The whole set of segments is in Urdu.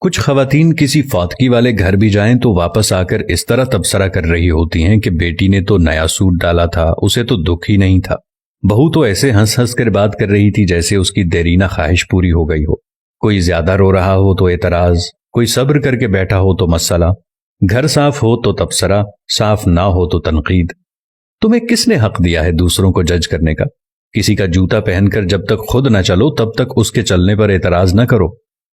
کچھ خواتین کسی فوتگی والے گھر بھی جائیں تو واپس آ کر اس طرح تبصرہ کر رہی ہوتی ہیں کہ بیٹی نے تو نیا سوٹ ڈالا تھا، اسے تو دکھ ہی نہیں تھا۔ بہو تو ایسے ہنس ہنس کر بات کر رہی تھی جیسے اس کی دیرینہ خواہش پوری ہو گئی ہو۔ کوئی زیادہ رو رہا ہو تو اعتراض، کوئی صبر کر کے بیٹھا ہو تو مسئلہ، گھر صاف ہو تو تبصرہ، صاف نہ ہو تو تنقید۔ تمہیں کس نے حق دیا ہے دوسروں کو جج کرنے کا؟ کسی کا جوتا پہن کر جب تک خود نہ چلو تب تک اس کے چلنے پر اعتراض نہ کرو۔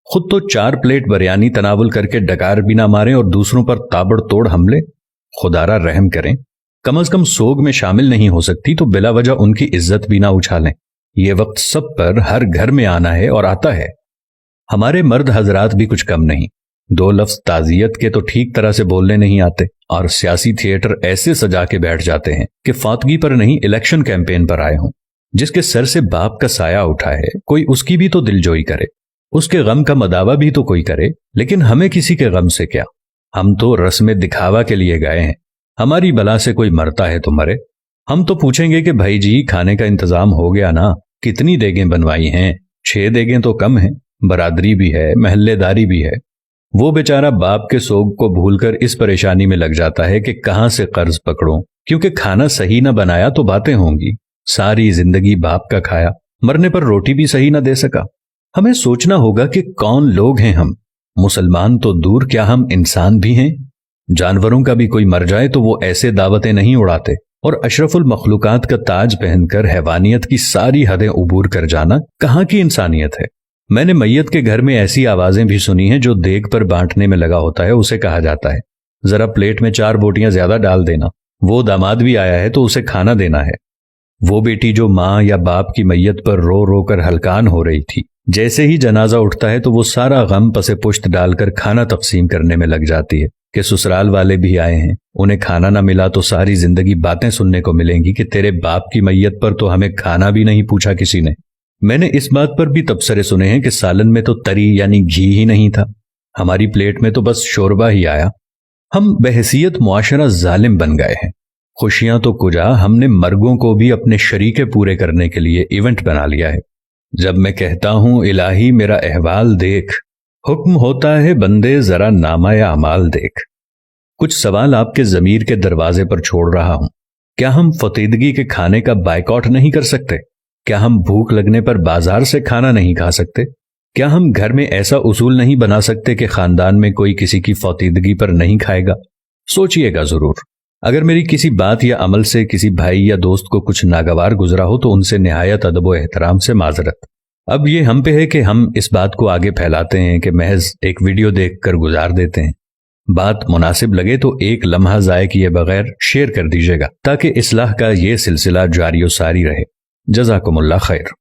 خود تو 4 پلیٹ بریانی تناول کر کے ڈکار بھی نہ ماریں اور دوسروں پر تابڑ توڑ حملے۔ خدارا رحم کریں، کم از کم سوگ میں شامل نہیں ہو سکتی تو بلا وجہ ان کی عزت بھی نہ اچھالیں۔ یہ وقت سب پر ہر گھر میں آنا ہے اور آتا ہے۔ ہمارے مرد حضرات بھی کچھ کم نہیں، 2 لفظ تعزیت کے تو ٹھیک طرح سے بولنے نہیں آتے، اور سیاسی تھیٹر ایسے سجا کے بیٹھ جاتے ہیں کہ فاتگی پر نہیں الیکشن کیمپین پر آئے ہوں۔ جس کے سر سے باپ کا سایہ اٹھا ہے کوئی اس کی بھی تو دلجوئی کرے، اس کے غم کا مداوع بھی تو کوئی کرے۔ لیکن ہمیں کسی کے غم سے کیا؟ ہم تو رسم دکھاوا کے لیے گئے ہیں۔ ہماری بلا سے کوئی مرتا ہے تو مرے۔ ہم تو پوچھیں گے کہ بھائی جی کھانے کا انتظام ہو گیا نا؟ کتنی دیگیں بنوائی ہیں؟ 6 دیگیں تو کم ہیں، برادری بھی ہے، محلے داری بھی ہے۔ وہ بیچارہ باپ کے سوگ کو بھول کر اس پریشانی میں لگ جاتا ہے کہ کہاں سے قرض پکڑوں، کیونکہ کھانا صحیح نہ بنایا تو باتیں ہوں گی۔ ساری زندگی باپ کا کھایا، مرنے پر روٹی بھی صحیح نہ دے سکا۔ ہمیں سوچنا ہوگا کہ کون لوگ ہیں ہم۔ مسلمان تو دور، کیا ہم انسان بھی ہیں؟ جانوروں کا بھی کوئی مر جائے تو وہ ایسے دعوتیں نہیں اڑاتے، اور اشرف المخلوقات کا تاج پہن کر حیوانیت کی ساری حدیں عبور کر جانا کہاں کی انسانیت ہے؟ میں نے میت کے گھر میں ایسی آوازیں بھی سنی ہیں جو دیگ پر بانٹنے میں لگا ہوتا ہے اسے کہا جاتا ہے ذرا پلیٹ میں 4 بوٹیاں زیادہ ڈال دینا۔ وہ داماد بھی آیا ہے تو اسے کھانا دینا ہے۔ وہ بیٹی جو ماں یا باپ کی میت پر رو رو کر ہلکان ہو رہی تھی، جیسے ہی جنازہ اٹھتا ہے تو وہ سارا غم پس پشت ڈال کر کھانا تقسیم کرنے میں لگ جاتی ہے کہ سسرال والے بھی آئے ہیں، انہیں کھانا نہ ملا تو ساری زندگی باتیں سننے کو ملیں گی کہ تیرے باپ کی میت پر تو ہمیں کھانا بھی نہیں پوچھا کسی نے۔ میں نے اس بات پر بھی تبصرے سنے ہیں کہ سالن میں تو تری یعنی گھی ہی نہیں تھا، ہماری پلیٹ میں تو بس شوربہ ہی آیا۔ ہم بحیثیت معاشرہ ظالم بن گئے ہیں۔ خوشیاں تو کجا، ہم نے مرگوں کو بھی اپنے شریکے پورے کرنے کے لیے ایونٹ بنا لیا ہے۔ جب میں کہتا ہوں الہی میرا احوال دیکھ، حکم ہوتا ہے بندے ذرا نامہ اعمال دیکھ۔ کچھ سوال آپ کے ضمیر کے دروازے پر چھوڑ رہا ہوں۔ کیا ہم فطیدگی کے کھانے کا بائیکاٹ نہیں کر سکتے؟ کیا ہم بھوک لگنے پر بازار سے کھانا نہیں کھا سکتے؟ کیا ہم گھر میں ایسا اصول نہیں بنا سکتے کہ خاندان میں کوئی کسی کی فطیدگی پر نہیں کھائے گا؟ سوچئے گا ضرور۔ اگر میری کسی بات یا عمل سے کسی بھائی یا دوست کو کچھ ناگوار گزرا ہو تو ان سے نہایت ادب و احترام سے معذرت۔ اب یہ ہم پہ ہے کہ ہم اس بات کو آگے پھیلاتے ہیں کہ محض ایک ویڈیو دیکھ کر گزار دیتے ہیں۔ بات مناسب لگے تو ایک لمحہ ضائع کیے بغیر شیئر کر دیجیے گا تاکہ اصلاح کا یہ سلسلہ جاری و ساری رہے۔ جزاکم اللہ خیر۔